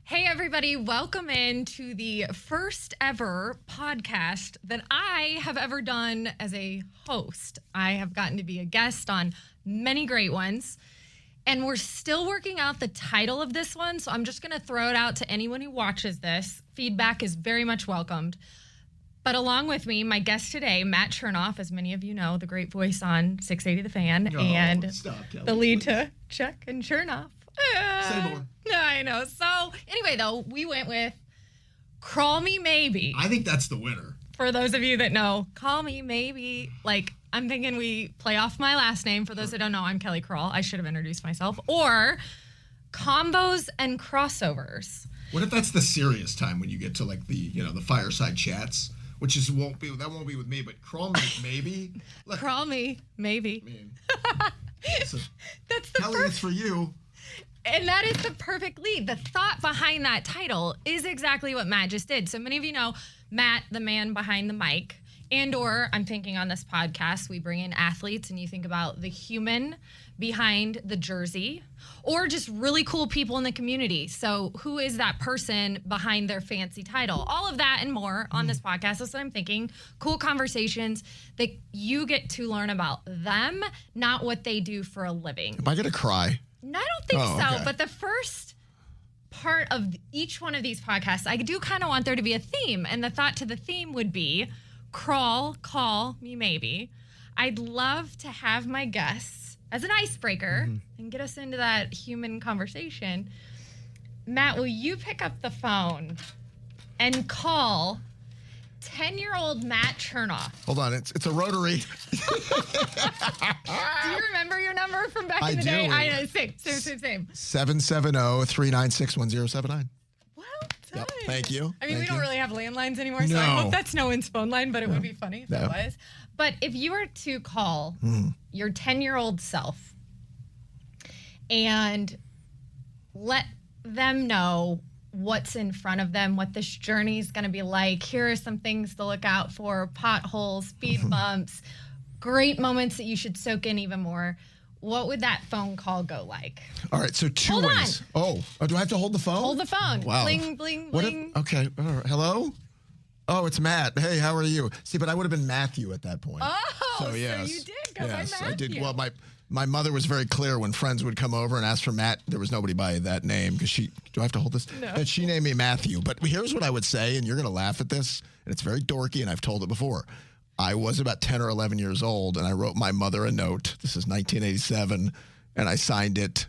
Hey, everybody. Welcome into the first ever podcast that I have ever done as a host. I have gotten to be a guest on many great ones, and we're still working out the title of this one, so I'm just going to throw it out to anyone who watches this. Feedback is very much welcomed. But along with me, my guest today, Matt Chernoff, as many of you know, the great voice on 680 The Fan, and Kelly, the lead to Chuck and Chernoff. Say more. I know. So anyway, though, we went with Crull Me Maybe. I think that's the winner. For those of you that know, Call Me Maybe. Like, I'm thinking we play off my last name. For those that don't know, I'm Kelly Crull. I should have introduced myself. Or combos and crossovers. What if that's the serious time when you get to like the fireside chats, which won't be with me, but Crull Me Maybe. Look, Crull Me Maybe. Man. That's the Kelly, it's for you. And that is the perfect lead. The thought behind that title is exactly what Matt just did. So many of you know Matt, the man behind the mic, or I'm thinking on this podcast, we bring in athletes and you think about the human behind the jersey, or just really cool people in the community. So who is that person behind their fancy title? All of that and more on this podcast. That's what I'm thinking. Cool conversations that you get to learn about them, not what they do for a living. Am I going to cry? No, I don't think so. Okay. But the first part of each one of these podcasts, I do kind of want there to be a theme. And the thought to the theme would be Call Me Maybe. I'd love to have my guests as an icebreaker and get us into that human conversation. Matt, will you pick up the phone and call 10-year-old Matt Chernoff? Hold on, it's a rotary. Do you remember your number from back in the day? I know, same. 770-396-1079. Well done. Yep, thank you. I mean, we don't really have landlines anymore, so No. I hope that's no one's phone line, but it would be funny if it was. But if you were to call your 10-year-old self and let them know what's in front of them, what this journey is going to be like, here are some things to look out for, potholes, speed bumps, great moments that you should soak in even more, what would that phone call go like? All right, so two Hold ways. Oh, do I have to hold the phone? Hold the phone. Wow. Bling, bling, bling. Okay. All right. Hello? Oh, it's Matt. Hey, how are you? See, but I would have been Matthew at that point. Oh, so you yes. did go by Matthew. I did. Well, my mother was very clear when friends would come over and ask for Matt. There was nobody by that name because do I have to hold this? No. And she named me Matthew. But here's what I would say, and you're going to laugh at this, and it's very dorky, and I've told it before. I was about 10 or 11 years old, and I wrote my mother a note. This is 1987, and I signed it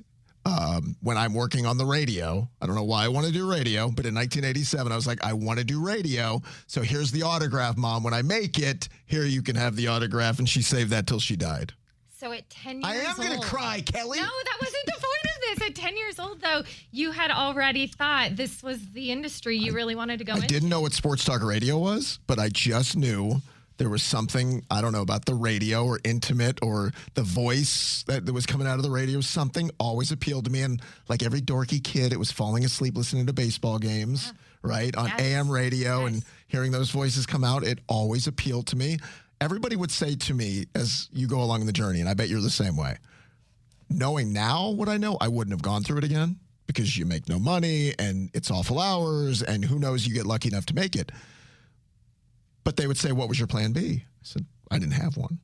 when I'm working on the radio. I don't know why I want to do radio, but in 1987, I was like, I want to do radio. So here's the autograph, Mom. When I make it, here you can have the autograph. And she saved that till she died. So at 10 years old. I am going to cry, Kelly. No, that wasn't the point of this. At 10 years old, though, you had already thought this was the industry you really wanted to go into. I didn't know what sports talk radio was, but I just knew there was something, I don't know, about the radio or intimate or the voice that was coming out of the radio. Something always appealed to me. And like every dorky kid, it was falling asleep listening to baseball games, right? On AM radio and hearing those voices come out. It always appealed to me. Everybody would say to me as you go along the journey, and I bet you're the same way, knowing now what I know, I wouldn't have gone through it again because you make no money and it's awful hours and who knows, you get lucky enough to make it. But they would say, what was your plan B? I said, I didn't have one.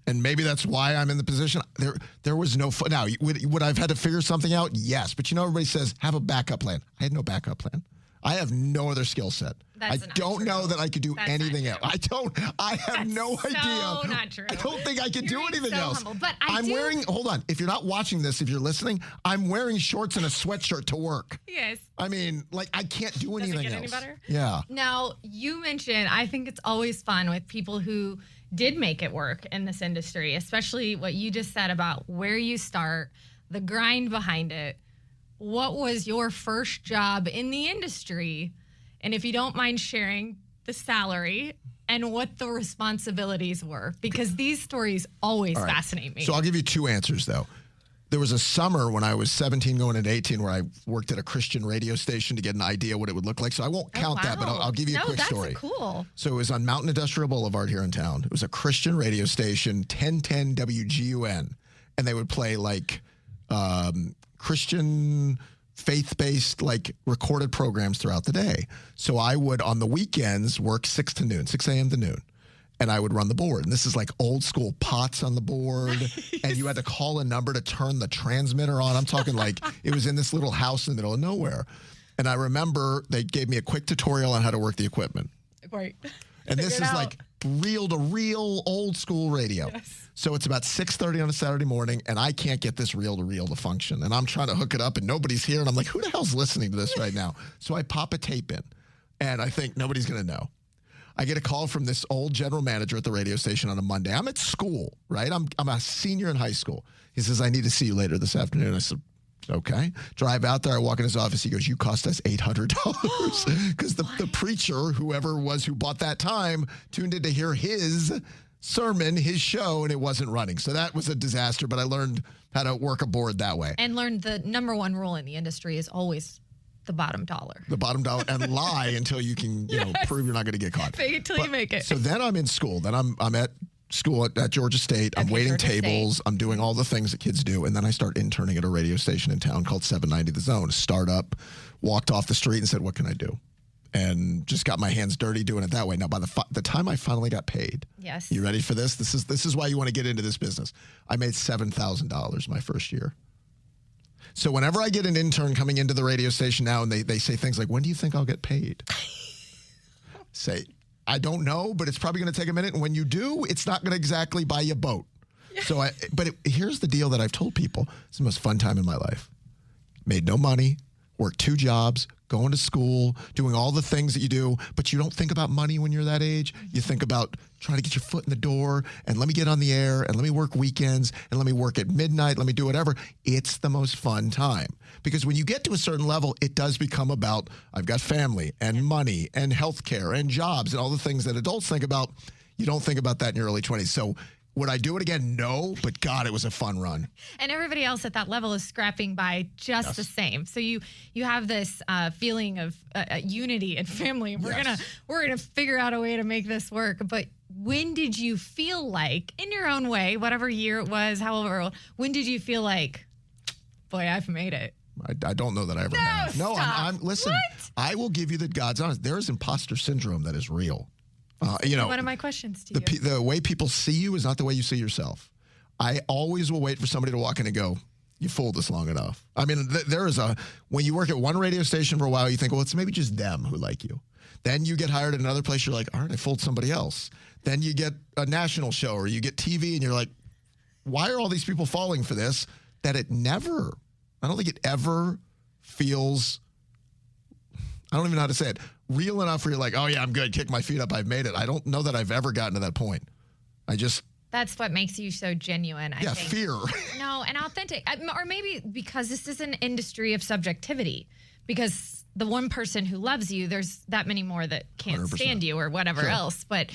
And maybe that's why I'm in the position. There was no fun. Now, would I have had to figure something out? Yes. But everybody says, have a backup plan. I had no backup plan. I have no other skill set. I don't know that I could do anything else. I have no idea. Not true. I don't think I could do anything else. Humble, but hold on. If you're not watching this, if you're listening, I'm wearing shorts and a sweatshirt to work. Yes. I mean, I can't do anything else. Does it get any better? Yeah. Now, you mentioned, I think it's always fun with people who did make it work in this industry, especially what you just said about where you start, the grind behind it. What was your first job in the industry? And if you don't mind sharing the salary and what the responsibilities were, because these stories always fascinate me. So I'll give you two answers, though. There was a summer when I was 17 going into 18 where I worked at a Christian radio station to get an idea what it would look like. So I won't count that, but I'll give you a quick story. That's cool. So it was on Mountain Industrial Boulevard here in town. It was a Christian radio station, 1010 WGUN. And they would play Christian faith-based, like recorded programs throughout the day. So I would, on the weekends, work 6 a.m. to noon. And I would run the board. And this is like old school pots on the board. Nice. And you had to call a number to turn the transmitter on. I'm talking like it was in this little house in the middle of nowhere. And I remember they gave me a quick tutorial on how to work the equipment. Right. And this is like reel-to-reel old school radio. Yes. So it's about 6:30 on a Saturday morning, and I can't get this reel-to-reel to function. And I'm trying to hook it up, and nobody's here. And I'm like, who the hell's listening to this right now? So I pop a tape in, and I think nobody's going to know. I get a call from this old general manager at the radio station on a Monday. I'm at school, right? I'm a senior in high school. He says, I need to see you later this afternoon. I said, okay. Drive out there. I walk in his office. He goes, you cost us $800. Because the preacher, whoever was who bought that time, tuned in to hear his sermon, his show, and it wasn't running. So that was a disaster, but I learned how to work a board that way. And learned the number one rule in the industry is always the bottom dollar. The bottom dollar, and lie until you can, prove you're not going to get caught. Fake it till you make it. So then I'm in school. Then I'm at school at Georgia State. I'm waiting tables. I'm doing all the things that kids do. And then I start interning at a radio station in town called 790 The Zone. Startup, walked off the street and said, what can I do? And just got my hands dirty doing it that way. Now, by the time I finally got paid, yes. You ready for this? This is why you want to get into this business. I made $7,000 my first year. So whenever I get an intern coming into the radio station now and they say things like, when do you think I'll get paid? Say, I don't know, but it's probably going to take a minute. And when you do, it's not going to exactly buy you a boat. So, here's the deal that I've told people. It's the most fun time in my life. Made no money, worked 2 jobs, going to school, doing all the things that you do, but you don't think about money when you're that age. You think about trying to get your foot in the door and let me get on the air and let me work weekends and let me work at midnight, let me do whatever. It's the most fun time. Because when you get to a certain level, it does become about, I've got family and money and healthcare and jobs and all the things that adults think about. You don't think about that in your early 20s. So would I do it again? No, but God, it was a fun run. And everybody else at that level is scrapping by just the same. So you have this feeling of unity and family. We're gonna figure out a way to make this work. But when did you feel like, in your own way, whatever year it was, however old, when did you feel like, boy, I've made it? I don't know that I ever have. No, I'm listen. What? I will give you the God's honest. There is imposter syndrome that is real. One of my questions to you. The way people see you is not the way you see yourself. I always will wait for somebody to walk in and go, you fooled us long enough. I mean, when you work at one radio station for a while, you think, well, it's maybe just them who like you. Then you get hired at another place, you're like, all right, I fooled somebody else. Then you get a national show or you get TV and you're like, why are all these people falling for this? That I don't think it ever feels, I don't even know how to say it, real enough where you're like, oh yeah, I'm good, kick my feet up, I've made it. I don't know that I've ever gotten to that point. That's what makes you so genuine, I think. Fear. No, and authentic. Or maybe because this is an industry of subjectivity. Because the one person who loves you, there's that many more that can't 100%. Stand you or whatever else. But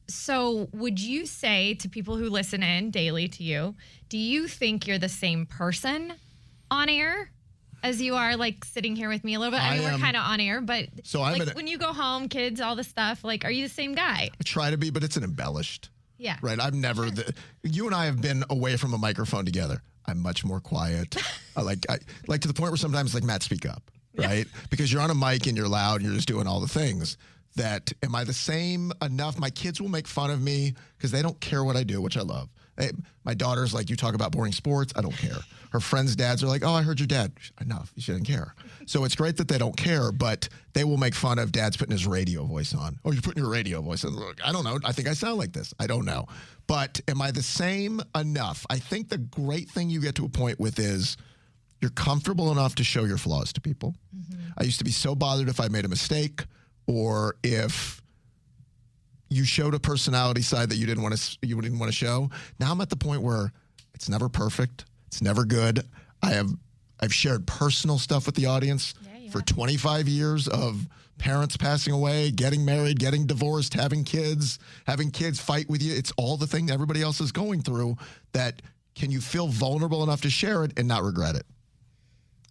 so would you say to people who listen in daily to you, do you think you're the same person on air as you are, like, sitting here with me a little bit? I mean, we're kind of on air, but so when you go home, kids, all the stuff, like, are you the same guy? I try to be, but it's an embellished. Yeah. Right? I've never, you and I have been away from a microphone together. I'm much more quiet. I like to the point where sometimes, like, Matt, speak up, right? Because you're on a mic and you're loud and you're just doing all the things. That, am I the same enough? My kids will make fun of me because they don't care what I do, which I love. My daughter's like, you talk about boring sports, I don't care. Her friends' dads are like, oh, I heard your dad. Enough, she didn't care. So it's great that they don't care, but they will make fun of dad's putting his radio voice on. Oh, you're putting your radio voice on. Look, I don't know. I think I sound like this. I don't know. But am I the same enough? I think the great thing you get to a point with is you're comfortable enough to show your flaws to people. Mm-hmm. I used to be so bothered if I made a mistake or if you showed a personality side that you didn't want to show. Now I'm at the point where it's never perfect. It's never good. I've shared personal stuff with the audience for 25 years of parents passing away, getting married, getting divorced, having kids fight with you. It's all the thing everybody else is going through. That can you feel vulnerable enough to share it and not regret it?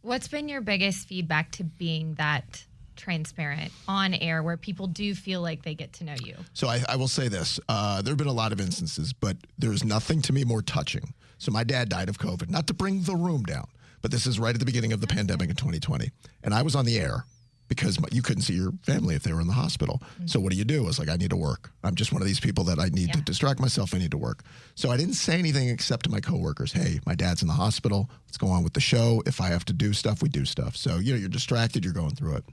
What's been your biggest feedback to being that transparent on air where people do feel like they get to know you? So I will say this. There have been a lot of instances, but there's nothing to me more touching. So my dad died of COVID, not to bring the room down, but this is right at the beginning of the pandemic in 2020. And I was on the air because you couldn't see your family if they were in the hospital. So what do? I was like, I need to work. I'm just one of these people that I need to distract myself. I need to work. So I didn't say anything except to my coworkers, hey, my dad's in the hospital. Let's go on with the show. If I have to do stuff, we do stuff. So, you're distracted. You're going through it.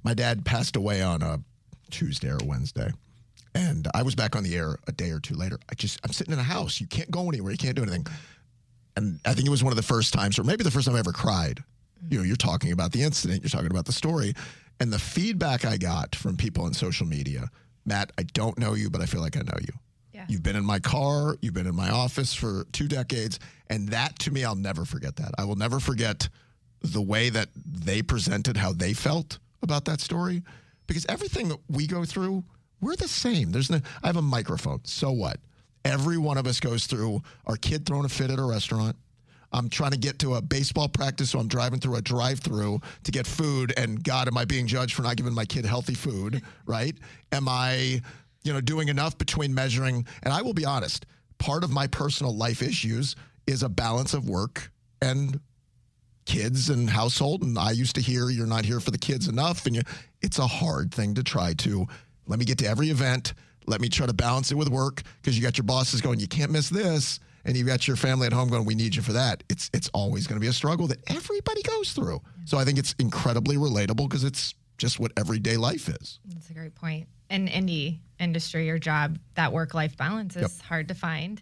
My dad passed away on a Tuesday or Wednesday. And I was back on the air a day or two later. I'm sitting in a house. You can't go anywhere. You can't do anything. And I think it was one of the first times, or maybe the first time I ever cried. You're talking about the incident, you're talking about the story. And the feedback I got from people on social media, Matt, I don't know you, but I feel like I know you. Yeah. You've been in my car, you've been in my office for 2 decades. And that, to me, I'll never forget that. I will never forget the way that they presented how they felt about that story. Because everything that we go through, we're the same. I have a microphone. So what? Every one of us goes through our kid throwing a fit at a restaurant. I'm trying to get to a baseball practice, so I'm driving through a drive-through to get food, and God, am I being judged for not giving my kid healthy food, right? Am I, doing enough between measuring? And I will be honest, part of my personal life issues is a balance of work and kids and household. And I used to hear you're not here for the kids enough, and it's a hard thing to try to, let me get to every event, let me try to balance it with work, because you got your bosses going, you can't miss this. And you've got your family at home going, we need you for that. It's always going to be a struggle that everybody goes through. So I think it's incredibly relatable because it's just what everyday life is. That's a great point. In any industry or job, that work-life balance is hard to find.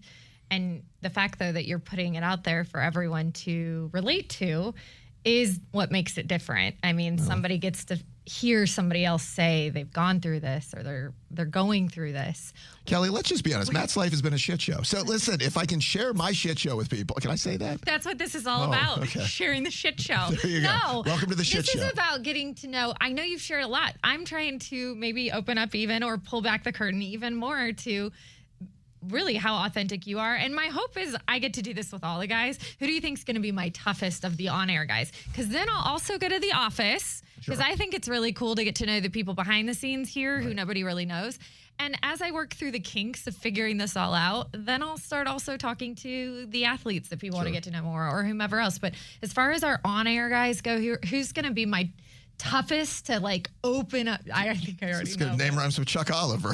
And the fact, though, that you're putting it out there for everyone to relate to is what makes it different. I mean, somebody gets to hear somebody else say they've gone through this or they're going through this. Kelly, let's just be honest. Matt's life has been a shit show. So listen, if I can share my shit show with people, can I say that? That's what this is all about, sharing the shit show. There you go. Welcome to the shit show. This is about getting to know. I know you've shared a lot. I'm trying to maybe open up even or pull back the curtain even more to really how authentic you are. And my hope is I get to do this with all the guys. Who do you think is going to be my toughest of the on-air guys? Because then I'll also go to the office, because I think it's really cool to get to know the people behind the scenes here who nobody really knows. And as I work through the kinks of figuring this all out, then I'll start also talking to the athletes that people want to get to know more, or whomever else. But as far as our on-air guys go, who's going to be my toughest to open up? I think I already know. Name rhymes with Chuck Oliver.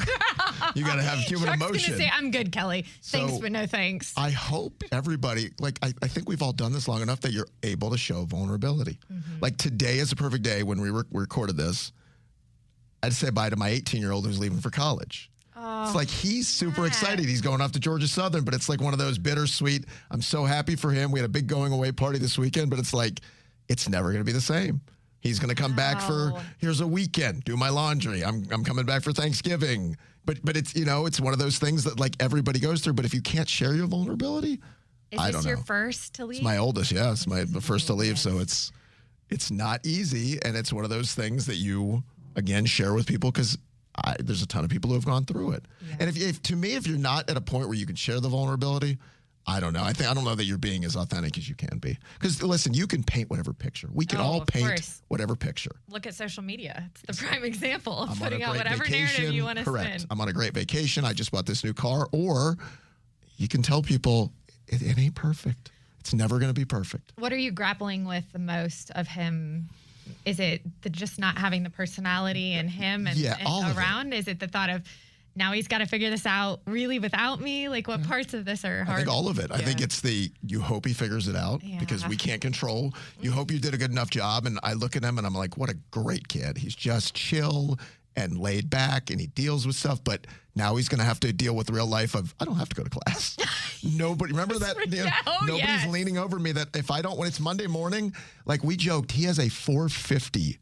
You got to have human Chuck's emotion. Gonna say, I'm good, Kelly. Thanks, but no thanks. I hope everybody, I think we've all done this long enough that you're able to show vulnerability. Like today is a perfect day when we recorded this. I'd say bye to my 18-year-old who's leaving for college. Oh, it's like he's super excited. He's going off to Georgia Southern, but it's like one of those bittersweet, I'm so happy for him. We had a big going away party this weekend, but it's like, it's never going to be the same. He's going to come back for, here's a weekend, do my laundry. I'm coming back for Thanksgiving. But it's, it's one of those things that everybody goes through. But if you can't share your vulnerability, I don't know. Is this your first to leave? It's my oldest, yeah. It's my first to leave. So it's not easy. And it's one of those things that you, again, share with people because there's a ton of people who have gone through it. Yeah. And if you're not at a point where you can share the vulnerability, I don't know. I don't know that you're being as authentic as you can be. Because listen, you can paint whatever picture. We can all paint whatever picture. Look at social media. It's the prime example of putting out whatever narrative you want to spin. I'm on a great vacation. I just bought this new car. Or you can tell people it ain't perfect. It's never going to be perfect. What are you grappling with the most of him? Is it just not having the personality in him and around? Is it the thought of, now he's got to figure this out really without me? What parts of this are hard? I think all of it. Yeah. I think it's you hope he figures it out because we can't control. You hope you did a good enough job. And I look at him and I'm like, what a great kid. He's just chill and laid back and he deals with stuff. But now he's going to have to deal with real life of, I don't have to go to class. Nobody, remember that? Nobody's leaning over me that if I don't, when it's Monday morning, we joked, he has a 4:50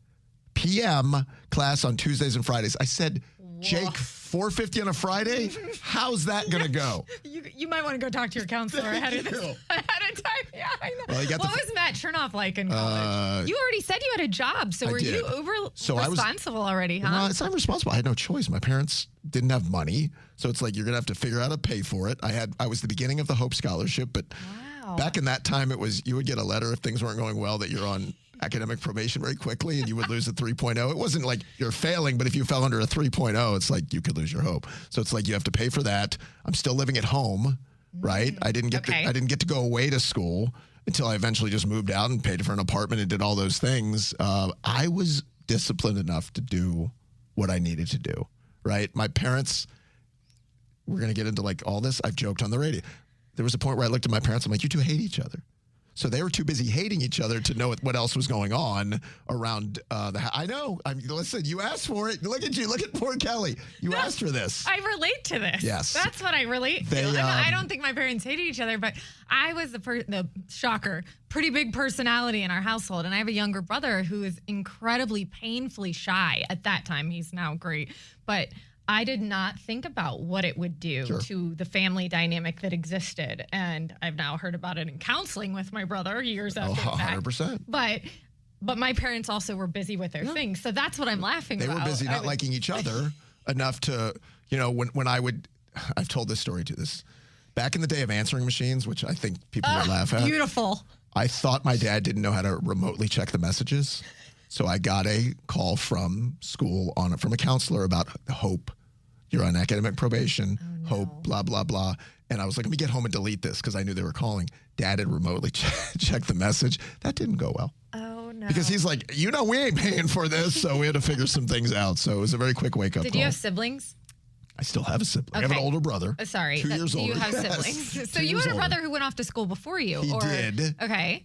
p.m. class on Tuesdays and Fridays. I said, Jake, 4:50 on a Friday? How's that going to go? You might want to go talk to your counselor ahead of time. Yeah, I know. Well, what was Matt Chernoff like in college? You already said you had a job, so were you responsible already, huh? No, it's not responsible. I had no choice. My parents didn't have money, so it's like you're going to have to figure out how to pay for it. I was the beginning of the Hope Scholarship, but back in that time, it was you would get a letter if things weren't going well that you're on academic probation very quickly and you would lose a 3.0. It wasn't like you're failing, but if you fell under a 3.0, it's like you could lose your hope. So it's like you have to pay for that. I'm still living at home, right? I didn't get to go away to school. until I eventually just moved out and paid for an apartment and did all those things. I was disciplined enough to do what I needed to do, right? My parents, we're going to get into like all this. I've joked on the radio. There was a point where I looked at my parents. I'm like, you two hate each other. So they were too busy hating each other to know what else was going on around I know. Listen, you asked for it. Look at you. Look at poor Kelly. You asked for this. I relate to this. Yes. That's what I relate to. I don't think my parents hated each other, but I was the shocker, pretty big personality in our household. And I have a younger brother who is incredibly painfully shy at that time. He's now great. But I did not think about what it would do to the family dynamic that existed. And I've now heard about it in counseling with my brother years after the fact. 100%. But my parents also were busy with their things. So that's what I'm laughing about. They were busy not liking each other enough to, when I've told this story to this. Back in the day of answering machines, which I think people would laugh at. Beautiful. I thought my dad didn't know how to remotely check the messages. So I got a call from school from a counselor about hope. You're on academic probation, hope, blah, blah, blah. And I was like, let me get home and delete this because I knew they were calling. Dad had remotely checked the message. That didn't go well. Oh, no. Because he's like, we ain't paying for this. So we had to figure some things out. So it was a very quick wake-up call. Did you have siblings? I still have a sibling. Okay. I have an older brother. Sorry. 2 years older. You have Yes. siblings. So you had a brother who went off to school before you? He did. Okay.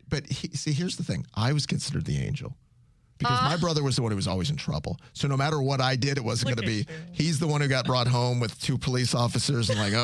But here's the thing. I was considered the angel. Because my brother was the one who was always in trouble. So no matter what I did, it wasn't going to be, he's the one who got brought home with 2 police officers and like,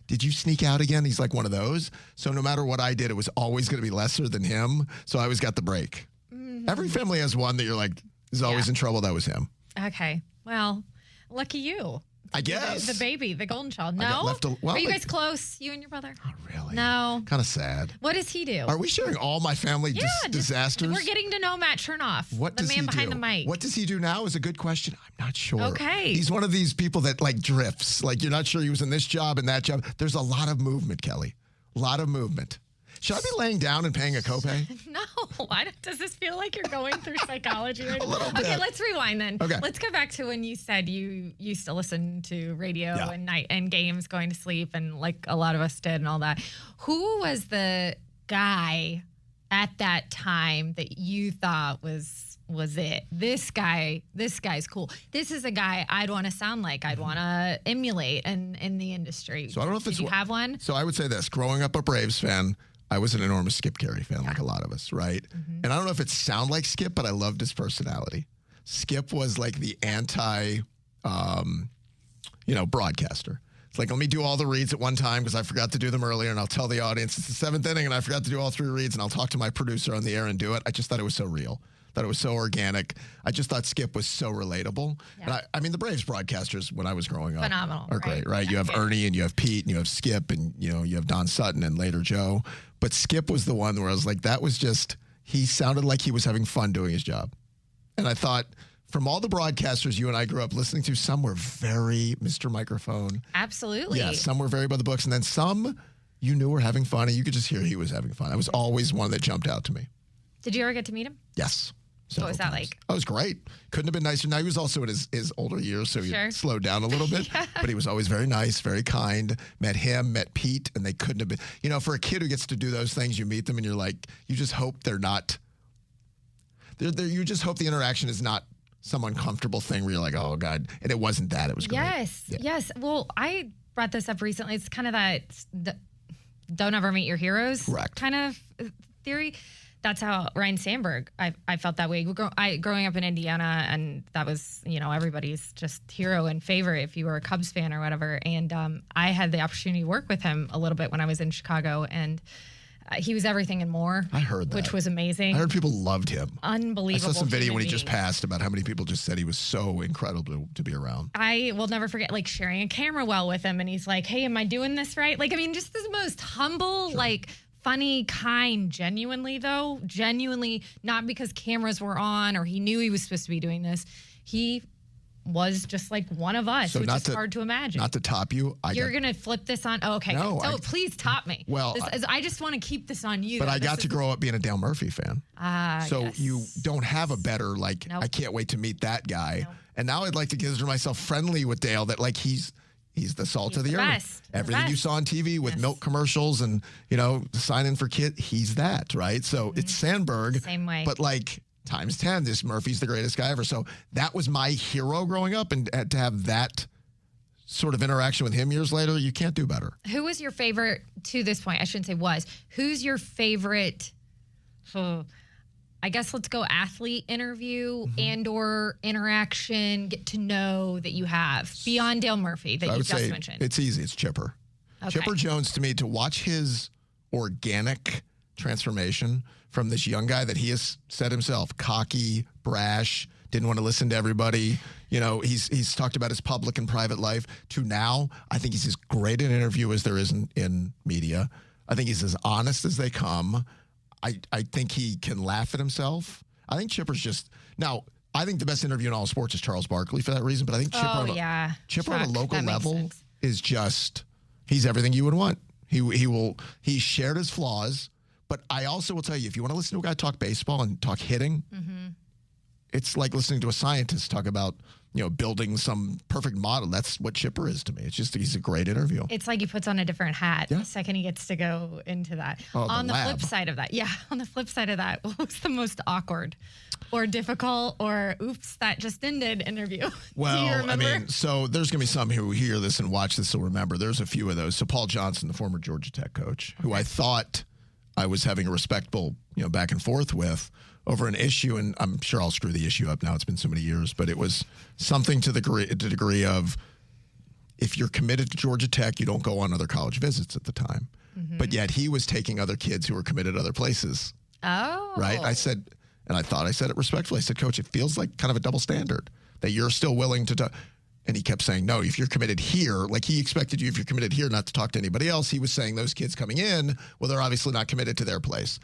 did you sneak out again? He's like one of those. So no matter what I did, it was always going to be lesser than him. So I always got the break. Mm-hmm. Every family has one that you're like, is always in trouble. That was him. Okay. Well, lucky you. I guess. The baby, the golden child. No? Are you guys close, you and your brother? Not really. No. Kind of sad. What does he do? Are we sharing all my family disasters? We're getting to know Matt Chernoff, the man behind the mic. What does he do now is a good question. I'm not sure. Okay. He's one of these people that like drifts. Like you're not sure he was in this job and that job. There's a lot of movement, Kelly. A lot of movement. Should I be laying down and paying a copay? No. Does this feel like you're going through psychology right now? A little bit. Okay, let's rewind then. Okay. Let's go back to when you said you used to listen to radio and games going to sleep and like a lot of us did and all that. Who was the guy at that time that you thought was it? This guy's cool. This is a guy I'd want to sound like. I'd want to emulate in the industry. So I don't know if Did you have one? So I would say this. Growing up a Braves fan, I was an enormous Skip Carey fan, like a lot of us, right? Mm-hmm. And I don't know if it sounded like Skip, but I loved his personality. Skip was like the broadcaster. It's like, let me do all the reads at one time because I forgot to do them earlier, and I'll tell the audience it's the 7th inning, and I forgot to do all 3 reads, and I'll talk to my producer on the air and do it. I just thought it was so real. Thought it was so organic. I just thought Skip was so relatable. Yeah. And I mean, the Braves broadcasters when I was growing up phenomenal, are great, right? You have Ernie and you have Pete and you have Skip and you have Don Sutton and later Joe. But Skip was the one where I was like, he sounded like he was having fun doing his job. And I thought, from all the broadcasters you and I grew up listening to, some were very Mr. Microphone. Absolutely. Yeah, some were very by the books, and then some you knew were having fun, and you could just hear he was having fun. I was always one that jumped out to me. Did you ever get to meet him? Yes. What was that like? Oh, it was great. Couldn't have been nicer. Now, he was also in his older years, so he slowed down a little bit. But he was always very nice, very kind. Met him, met Pete, and they couldn't have been. For a kid who gets to do those things, you meet them and you're like, you just hope they're not. You just hope the interaction is not some uncomfortable thing where you're like, oh, God. And it wasn't that. It was great. Yes. Well, I brought this up recently. It's kind of that don't ever meet your heroes kind of theory. That's how Ryan Sandberg, I felt that way. Growing up in Indiana, and that was, everybody's just hero and favorite if you were a Cubs fan or whatever. And I had the opportunity to work with him a little bit when I was in Chicago, and he was everything and more. I heard that. Which was amazing. I heard people loved him. Unbelievable. I saw some video when he just passed about how many people just said he was so incredible to be around. I will never forget, sharing a camera well with him, and he's like, hey, am I doing this right? Just the most humble, funny, kind, genuinely, not because cameras were on or he knew he was supposed to be doing this. He was just like one of us, which is hard to imagine. Not to top you. You're going to flip this on? Oh, okay. No, please top me. Well, I just want to keep this on you. But I got to grow up being a Dale Murphy fan. So yes. You don't have a better, I can't wait to meet that guy. Nope. And now I'd like to consider myself friendly with Dale, that He's the salt He's of the the earth. best. Everything you saw on TV with milk commercials and, sign in for kid, he's that, right? So it's Sandberg. Same way. But like times 10, this Murphy's the greatest guy ever. So that was my hero growing up. And to have that sort of interaction with him years later, you can't do better. Who was your favorite to this point? I shouldn't say was. Who's your favorite, I guess let's go athlete interview and or interaction, get to know that you have beyond Dale Murphy that you just mentioned? It's easy. It's Chipper. Okay. Chipper Jones, to me, to watch his organic transformation from this young guy that he has said himself, cocky, brash, didn't want to listen to everybody. He's talked about his public and private life to now, I think he's as great an interview as there is in media. I think he's as honest as they come. I think he can laugh at himself. I think Chipper's just now. I think the best interview in all sports is Charles Barkley for that reason. But I think Chipper on a local level is he's everything you would want. He shared his flaws, but I also will tell you, if you want to listen to a guy talk baseball and talk hitting, it's like listening to a scientist talk about building some perfect model. That's what Chipper is to me. It's just he's a great interview. It's like he puts on a different hat the second he gets to go into that. On the flip side of that, what was the most awkward or difficult or oops, that just ended interview? Well, do you remember? So there's going to be some who hear this and watch this will remember. There's a few of those. So Paul Johnson, the former Georgia Tech coach, who I thought I was having a respectable, back and forth with over an issue, and I'm sure I'll screw the issue up now. It's been so many years, but it was something to the degree of if you're committed to Georgia Tech, you don't go on other college visits at the time. But yet he was taking other kids who were committed to other places. Oh. Right? I said, and I thought I said it respectfully. I said, Coach, it feels like kind of a double standard that you're still willing to and he kept saying, no, if you're committed here, like he expected you, if you're committed here, not to talk to anybody else. He was saying those kids coming in, well, they're obviously not committed to their place.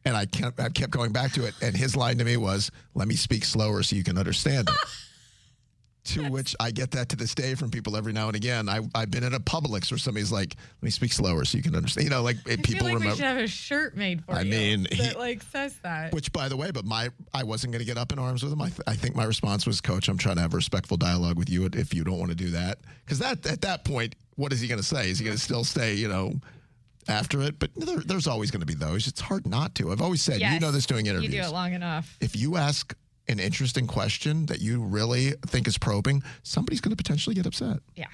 And I kept going back to it. And his line to me was, let me speak slower so you can understand it. To which I get that to this day from people every now and again. I've been at a Publix where somebody's like, let me speak slower so you can understand. People remember. We should have a shirt made for you that says that. Which, by the way, I wasn't going to get up in arms with him. I think my response was, Coach, I'm trying to have a respectful dialogue with you if you don't want to do that. Because at that point, what is he going to say? Is he going to still stay, after it? But there's always going to be those. It's hard not to. I've always said, this doing interviews. You do it long enough. If you ask an interesting question that you really think is probing, somebody's going to potentially get upset. Yeah.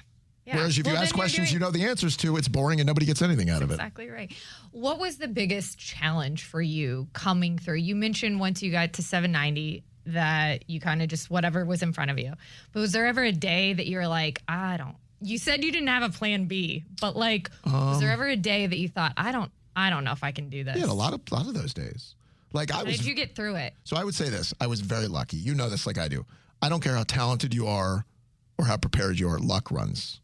Whereas if you ask questions you know the answers to, it's boring and nobody gets anything out of it. Exactly right. What was the biggest challenge for you coming through? You mentioned once you got to 790 that you kind of just whatever was in front of you. But was there ever a day that you were like, you said you didn't have a plan B, but was there ever a day that you thought, I don't know if I can do this? Yeah, a lot of those days. How did you get through it? So I would say this. I was very lucky. You know this like I do. I don't care how talented you are or how prepared you are. Luck runs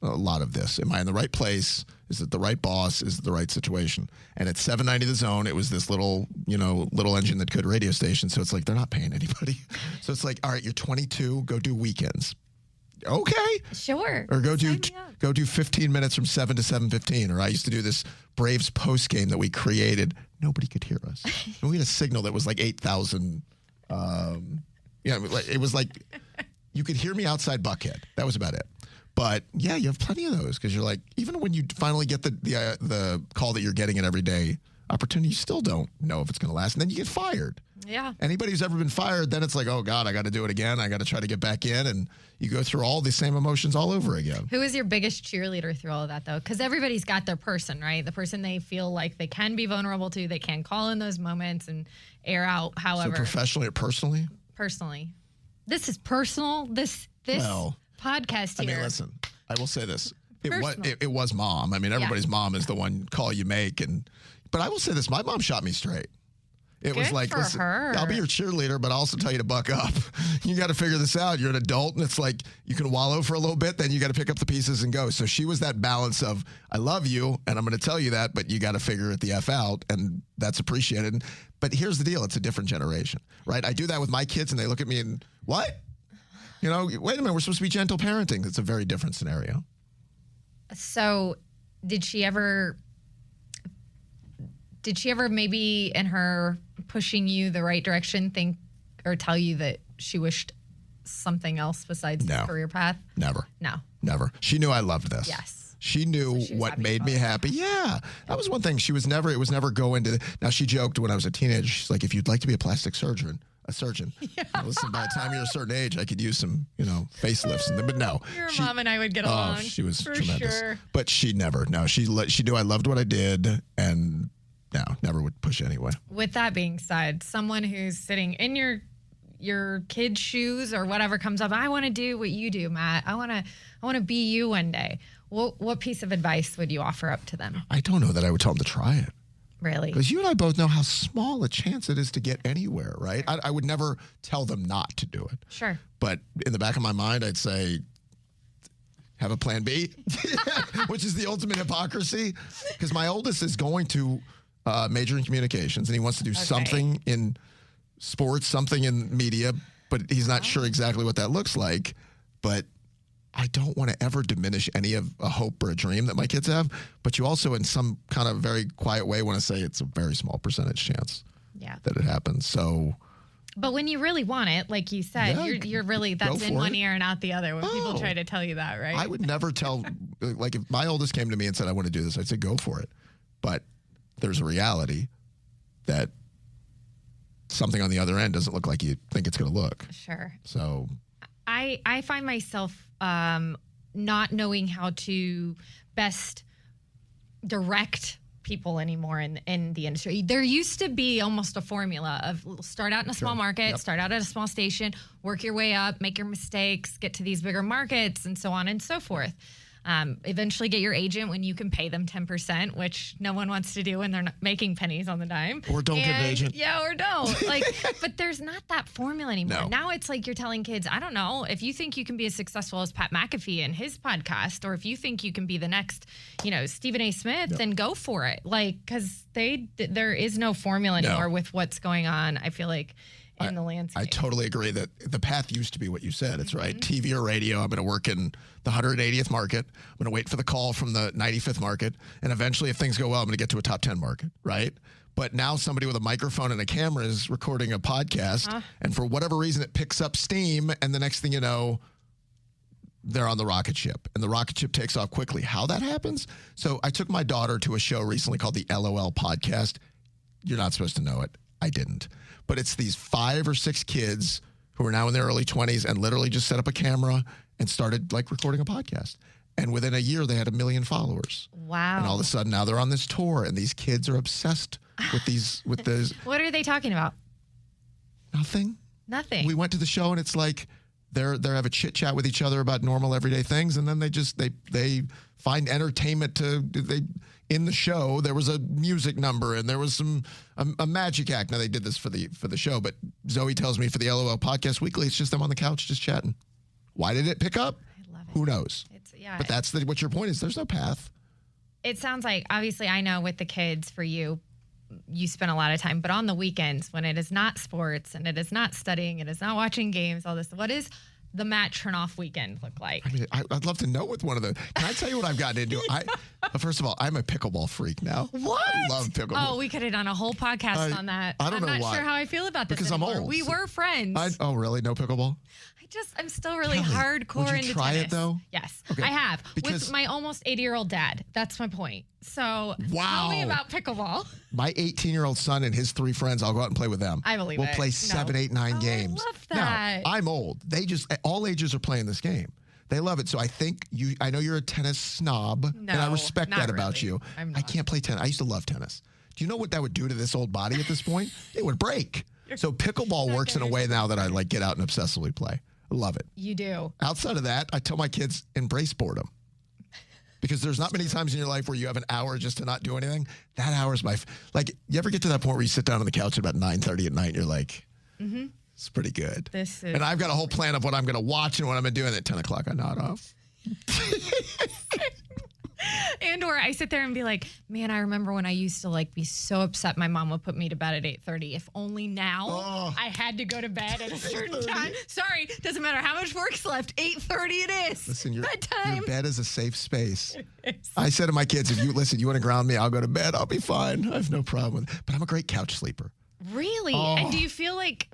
a lot of this. Am I in the right place? Is it the right boss? Is it the right situation? And at 790 The Zone, it was this little engine that could radio station. So it's like, they're not paying anybody. So it's like, all right, you're 22, go do weekends. Okay. Sure. Or go do 15 minutes from 7 to 7:15. Or I used to do this Braves post game that we created. Nobody could hear us. And we had a signal that was like 8,000. It was like you could hear me outside Buckhead. That was about it. But yeah, you have plenty of those because you're like, even when you finally get the call that you're getting an everyday opportunity, you still don't know if it's going to last. And then you get fired. Yeah. Anybody who's ever been fired, then it's like, oh God, I got to do it again. I got to try to get back in. And you go through all the same emotions all over again. Who is your biggest cheerleader through all of that though? Because everybody's got their person, right? The person they feel like they can be vulnerable to, they can call in those moments and air out however. So professionally or personally? Personally. This is personal. This podcast here. I mean, listen, I will say this. It was mom. I mean, everybody's mom is the one call you make. But I will say this. My mom shot me straight. It was like, listen, I'll be your cheerleader, but I'll also tell you to buck up. You got to figure this out. You're an adult, and it's like you can wallow for a little bit, then you got to pick up the pieces and go. So she was that balance of, I love you, and I'm going to tell you that, but you got to figure it the F out, and that's appreciated. But here's the deal. It's a different generation, right? I do that with my kids, and they look at me and, what? Wait a minute, we're supposed to be gentle parenting. It's a very different scenario. So did she ever maybe in her pushing you the right direction think or tell you that she wished something else besides the career path? Never. No. Never. She knew I loved this. Yes. She knew what made me happy. Yeah. That was one thing. It was never go into, now she joked when I was a teenager, she's like, if you'd like to be a plastic surgeon, listen, by the time you're a certain age, I could use some, facelifts. But no. Your mom and I would get along. She was for tremendous. Sure. But she never. No, she knew I loved what I did, and no, never would push anyway. With that being said, someone who's sitting in your kid's shoes or whatever comes up, I want to do what you do, Matt. I want to be you one day. What piece of advice would you offer up to them? I don't know that I would tell them to try it. Really? Because you and I both know how small a chance it is to get anywhere, right? I would never tell them not to do it. Sure. But in the back of my mind, I'd say, have a plan B, which is the ultimate hypocrisy. Because my oldest is going to major in communications, and he wants to do something in sports, something in media, but he's not sure exactly what that looks like. But I don't want to ever diminish any of a hope or a dream that my kids have, but you also in some kind of very quiet way want to say it's a very small percentage chance that it happens. So, but when you really want it, like you said, you're really, that's in one ear and out the other when people try to tell you that, right? I would never tell, like if my oldest came to me and said, I want to do this, I'd say, go for it. But there's a reality that something on the other end doesn't look like you think it's going to look. Sure. So I find myself not knowing how to best direct people anymore in the industry. There used to be almost a formula of start out in a small market, start out at a small station, work your way up, make your mistakes, get to these bigger markets, and so on and so forth. Eventually get your agent when you can pay them 10%, which no one wants to do when they're not making pennies on the dime. Or don't get an agent. Yeah, or don't. But there's not that formula anymore. No. Now it's like you're telling kids, I don't know, if you think you can be as successful as Pat McAfee and his podcast, or if you think you can be the next, Stephen A. Smith, then go for it. Because there is no formula anymore with what's going on, I feel like, in the landscape. I totally agree that the path used to be what you said. It's right. TV or radio, I'm going to work in the 180th market. I'm going to wait for the call from the 95th market. And eventually, if things go well, I'm going to get to a top 10 market, right? But now somebody with a microphone and a camera is recording a podcast. And for whatever reason, it picks up steam. And the next thing you know, they're on the rocket ship. And the rocket ship takes off quickly. How that happens? So I took my daughter to a show recently called the LOL Podcast. You're not supposed to know it. I didn't. But it's these 5 or 6 kids who are now in their early 20s and literally just set up a camera and started recording a podcast. And within a year, they had 1 million followers. Wow. And all of a sudden now they're on this tour and these kids are obsessed with these. What are they talking about? Nothing. Nothing. We went to the show and it's like they have a chit chat with each other about normal everyday things. And then they find entertainment in the show. There was a music number and there was a magic act. Now they did this for the show, but Zoe tells me for the LOL Podcast Weekly, it's just them on the couch just chatting. Why did it pick up? I love it. Who knows? But that's what your point is. There's no path. It sounds like, obviously, I know with the kids, for you spend a lot of time, but on the weekends when it is not sports and it is not studying, it is not watching games, all this, what is the Matt Chernoff weekend look like? I mean, I'd love to know what one of the. Can I tell you what I've gotten into? First of all, I'm a pickleball freak now. What? I love pickleball. Oh, we could have done a whole podcast on that. I don't know why. I'm not sure how I feel about this because anymore. I'm old. We were friends. Oh, really? No pickleball? I'm still really hardcore into tennis. Would you try it though? Yes, okay. I have with my almost 80-year-old dad. That's my point. So tell me about pickleball. My 18-year-old son and his 3 friends, I'll go out and play with them. I believe we'll play 7, 8, 9 games. I love that. Now, I'm old. All ages are playing this game. They love it. So I think I know you're a tennis snob, and I respect that about you. I can't play tennis. I used to love tennis. Do you know what that would do to this old body at this point? It would break. So pickleball works in a way now that I get out and obsessively play. I love it. You do. Outside of that, I tell my kids, embrace boredom. Because there's not many times in your life where you have an hour just to not do anything. That hour is you ever get to that point where you sit down on the couch at about 9:30 at night and you're like, it's pretty good. And I've got a whole plan of what I'm going to watch and what I'm going to do. And at 10 o'clock, I nod off. Or I sit there and be like, man, I remember when I used to be so upset my mom would put me to bed at 8:30. If only now I had to go to bed at a certain time. Sorry, doesn't matter how much work's left. 8:30 it is. Listen, your bedtime. Your bed is a safe space. I said to my kids, if you want to ground me, I'll go to bed. I'll be fine. I have no problem with it. But I'm a great couch sleeper. Really? Oh. And do you feel like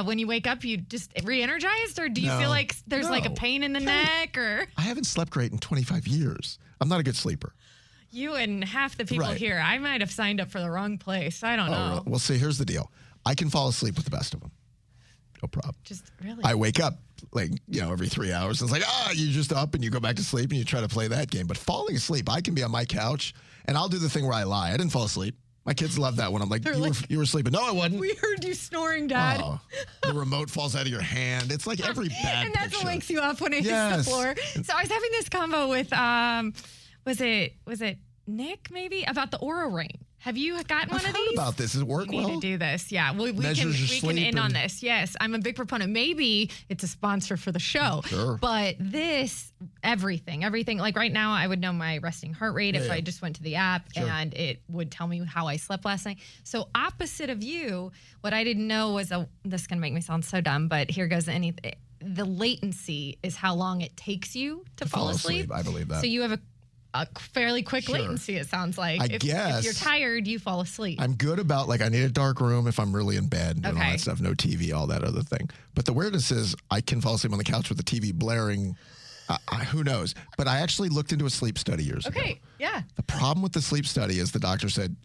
when you wake up, you just re-energized, or do you No. feel like there's like a No. pain in the Kelly, neck, or I haven't slept great in 25 years. I'm not a good sleeper. you and half the people Right. here? I might have signed up for the wrong place. I don't know. Well, see, here's the deal. I can fall asleep with the best of them. No problem. Just really. I wake up like, every 3 hours. It's like, you're just up and you go back to sleep and you try to play that game. But falling asleep, I can be on my couch and I'll do the thing where I lie. I didn't fall asleep. My kids love that when I'm like, you were sleeping. No, I wasn't. We heard you snoring, Dad. Oh, the remote falls out of your hand. It's like every bad And that's picture. what wakes you up when it hits Yes. the floor. So I was having this convo with, was it Nick maybe, about the Aura Ring? Have you gotten one I've of heard these? about this. Does it work We need well? to do this. Yeah, we Measures can your sleep end on and- this. Yes, I'm a big proponent. Maybe it's a sponsor for the show. Sure. But this, everything. Like right now, I would know my resting heart rate if Yeah. I just went to the app, Sure. and it would tell me how I slept last night. So opposite of you, what I didn't know was this is gonna make me sound so dumb, but here goes the latency is how long it takes you to fall asleep. I believe that. So you have a fairly quick Sure. latency, it sounds like. I If guess. you're tired, you fall asleep. I'm good about I need a dark room if I'm really in bed and doing all Okay. that stuff, no TV, all that other thing. But the weirdness is I can fall asleep on the couch with the TV blaring. Who knows? But I actually looked into a sleep study years ago. Okay, yeah. The problem with the sleep study is the doctor said,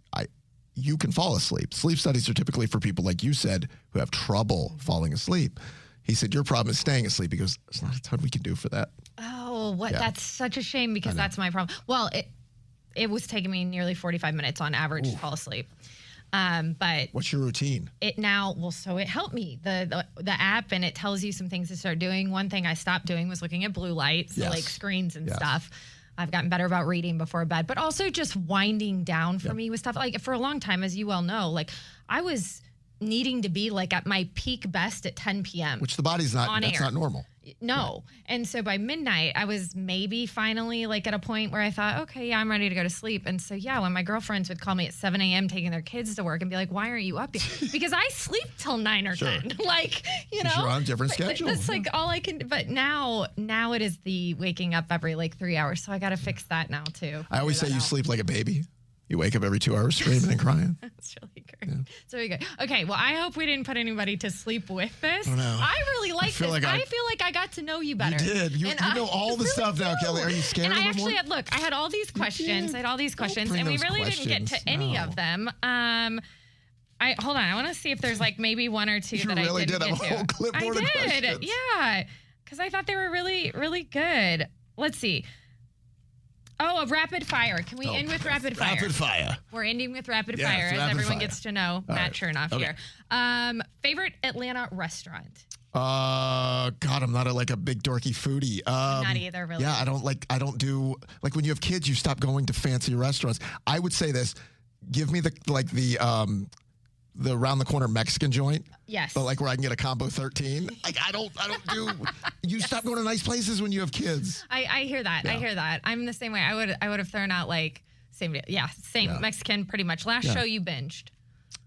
you can fall asleep. Sleep studies are typically for people, like you said, who have trouble falling asleep. He said, your problem is staying asleep. He goes, there's not a ton we can do for that. Oh, what? Yeah. That's such a shame because that's my problem. Well, it was taking me nearly 45 minutes on average to fall asleep. But What's your routine? so it helped me, the app, and it tells you some things to start doing. One thing I stopped doing was looking at blue lights, so Yes. like screens and Yes. stuff. I've gotten better about reading before bed, but also just winding down for me with stuff. Like for a long time, as you well know, like I was needing to be like at my peak best at 10 p.m. Which the body's not, On that's air. not normal. No. And so by midnight, I was maybe finally like at a point where I thought, okay, yeah, I'm ready to go to sleep. And so, yeah, when my girlfriends would call me at 7 a.m. taking their kids to work and be like, why aren't you up yet? Because I sleep till 9 or 10. Like, you know. You're on a different schedule. That's like all I can. But now it is the waking up every like 3 hours. So I got to fix that now too. I always say Figure you that out. sleep like a baby. You wake up every 2 hours screaming and crying. That's really good. It's really good. Okay, well, I hope we didn't put anybody to sleep with this. Oh, no. I really like feel this. like I feel like I got to know you better. You did. You know all the stuff now, Kelly. Are you scared And of I it actually more? had, look, I had all these questions. I had all these questions, bring and we those really didn't get to questions. any No. of them. Hold on. I want to see if there's like maybe one or two You that really I didn't did have get a whole to. clipboard of I did. questions. Yeah, because I thought they were really, really good. Let's see. Oh, a rapid fire. Can we end with rapid fire? Rapid fire. We're ending with rapid Yes, fire as rapid everyone fire. gets to know Matt right. Chernoff Okay. here. Favorite Atlanta restaurant? God, I'm not a big dorky foodie. Not either, really. Yeah, I don't do, like when you have kids, you stop going to fancy restaurants. I would say this, give me the around the corner Mexican joint. Yes. But like where I can get a combo 13. Like I don't do, you stop going to nice places when you have kids. I hear that. I hear that. I'm the same way. I would have thrown out like same. Yeah, same Yeah. Mexican pretty much. Last show you binged.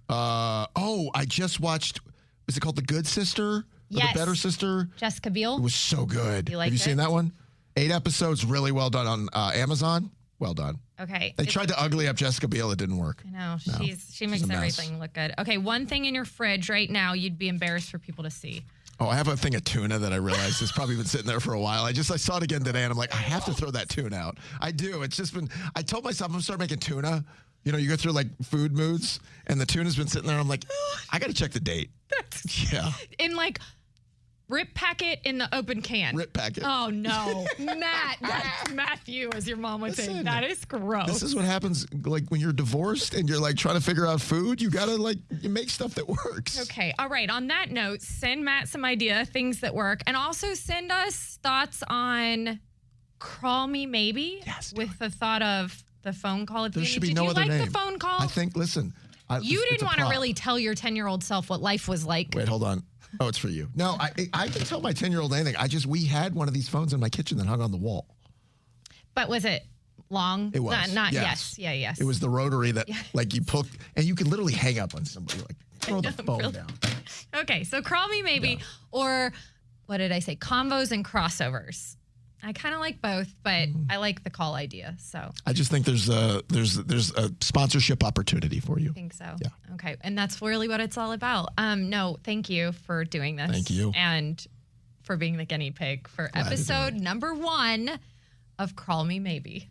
I just watched, was it called The Good Sister? Or Yes. The Better Sister? Jessica Biel. It was so good. You liked Have you seen it? that one? 8 episodes, really well done on Amazon. Well done. Okay. They tried to ugly up Jessica Biel. It didn't work. I know she makes a mess. everything look good. Okay, one thing in your fridge right now you'd be embarrassed for people to see. Oh, I have a thing of tuna that I realized has probably been sitting there for a while. I saw it again today, and I'm like, I have to throw that tuna out. I do. It's just been, I told myself I'm going to start making tuna. You know, you go through like food moods, and the tuna's been sitting there. I'm like, I got to check the date. Yeah. In like rip packet in the open can. Rip packet. Oh no, Matt, that's Matthew, as your mom would say. Listen, That is gross. This is what happens like when you're divorced and you're like trying to figure out food. You got to you make stuff that works. Okay. All right. On that note, send Matt some things that work, and also send us thoughts on Crull Me Maybe. Yes, with the thought of the phone call. There should be no other name. Did you name. like the phone call? I think, listen. You it's didn't a want to prop. really tell your 10-year-old self what life was like. Wait, hold on. Oh, it's for you. No, I can tell my 10-year-old anything. We had one of these phones in my kitchen that hung on the wall. But was it long? It was. Not yes. yes. Yeah, yes. It was the rotary that you pull, and you can literally hang up on somebody, like throw the phone really. down. Okay, so Crawl Me Maybe, or what did I say? Convos and crossovers. I kind of like both, but I like the call idea. So I just think there's a sponsorship opportunity for you. I think so. Yeah. Okay. And that's really what it's all about. No, thank you for doing this. Thank you. And for being the guinea pig for Glad to do episode it. number 1 of Crull Me Maybe.